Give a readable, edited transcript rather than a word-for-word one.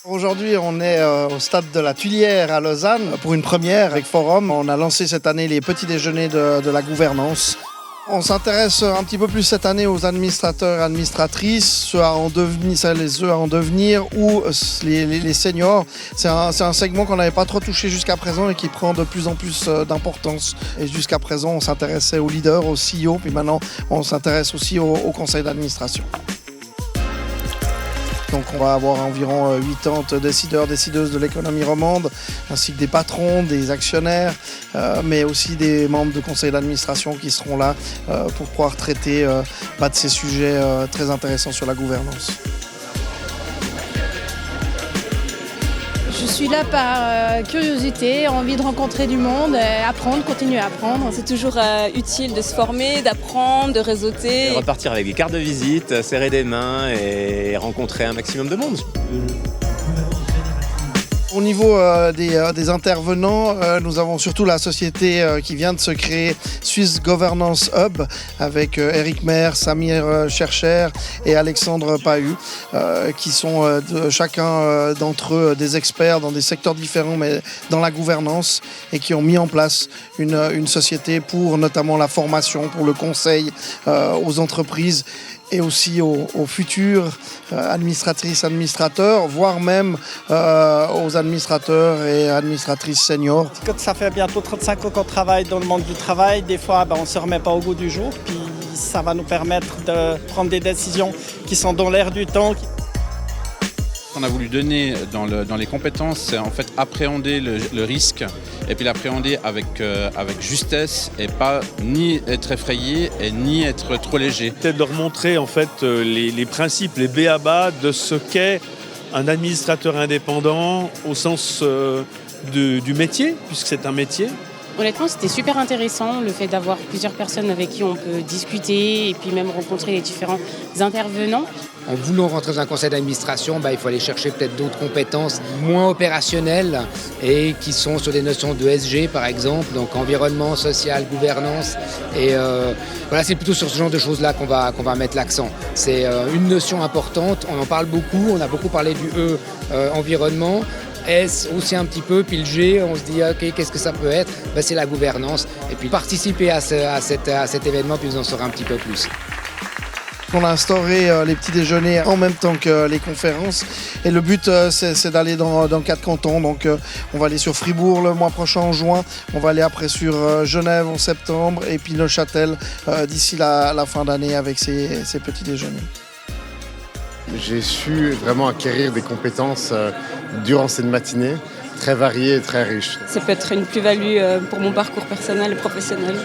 Aujourd'hui, on est au stade de la Tuilière à Lausanne pour une première avec Forum. On a lancé cette année les petits déjeuners de la gouvernance. On s'intéresse un petit peu plus cette année aux administrateurs et administratrices, ceux à en devenir ou les seniors. C'est un segment qu'on n'avait pas trop touché jusqu'à présent et qui prend de plus en plus d'importance. Et jusqu'à présent, on s'intéressait aux leaders, aux CEO, puis maintenant, on s'intéresse aussi au conseil d'administration. Donc on va avoir environ 80 décideurs, décideuses de l'économie romande, ainsi que des patrons, des actionnaires, mais aussi des membres de conseil d'administration qui seront là pour pouvoir traiter de ces sujets très intéressants sur la gouvernance. Je suis là par curiosité, envie de rencontrer du monde, apprendre, continuer à apprendre. C'est toujours utile de se former, d'apprendre, de réseauter. Et repartir avec des cartes de visite, serrer des mains et rencontrer un maximum de monde. Au niveau des intervenants, nous avons surtout la société qui vient de se créer, Swiss Governance Hub, avec Eric Maire, Samir Chercher et Alexandre Pahu, qui sont chacun d'entre eux des experts dans des secteurs différents, mais dans la gouvernance, et qui ont mis en place une société pour notamment la formation, pour le conseil aux entreprises, et aussi aux futurs administratrices, administrateurs, voire même aux administrateurs et administratrices seniors. Quand ça fait bientôt 35 ans qu'on travaille dans le monde du travail, des fois on ne se remet pas au goût du jour, puis ça va nous permettre de prendre des décisions qui sont dans l'air du temps. On a voulu donner dans les compétences, c'est en fait appréhender le risque et puis l'appréhender avec justesse et pas ni être effrayé et ni être trop léger. Peut-être leur montrer en fait les principes, les b.a.-ba de ce qu'est un administrateur indépendant au sens du métier, puisque c'est un métier. Honnêtement, c'était super intéressant, le fait d'avoir plusieurs personnes avec qui on peut discuter et puis même rencontrer les différents intervenants. En voulant rentrer dans un conseil d'administration, il faut aller chercher peut-être d'autres compétences moins opérationnelles et qui sont sur des notions de ESG par exemple, donc environnement, social, gouvernance. Et voilà, c'est plutôt sur ce genre de choses-là qu'on va mettre l'accent. C'est une notion importante, on en parle beaucoup, on a beaucoup parlé du E, environnement. S aussi un petit peu, puis le G, on se dit ok, qu'est-ce que ça peut être? C'est la gouvernance. Et puis participer à cet événement, puis vous en saurez un petit peu plus. On a instauré les petits déjeuners en même temps que les conférences. Et le but, c'est d'aller dans 4 cantons. Donc, on va aller sur Fribourg le mois prochain en juin. On va aller après sur Genève en septembre. Et puis Neuchâtel d'ici la fin d'année avec ces petits déjeuners. J'ai su vraiment acquérir des compétences durant cette matinée, très variées et très riches. Ça peut être une plus-value pour mon parcours personnel et professionnel.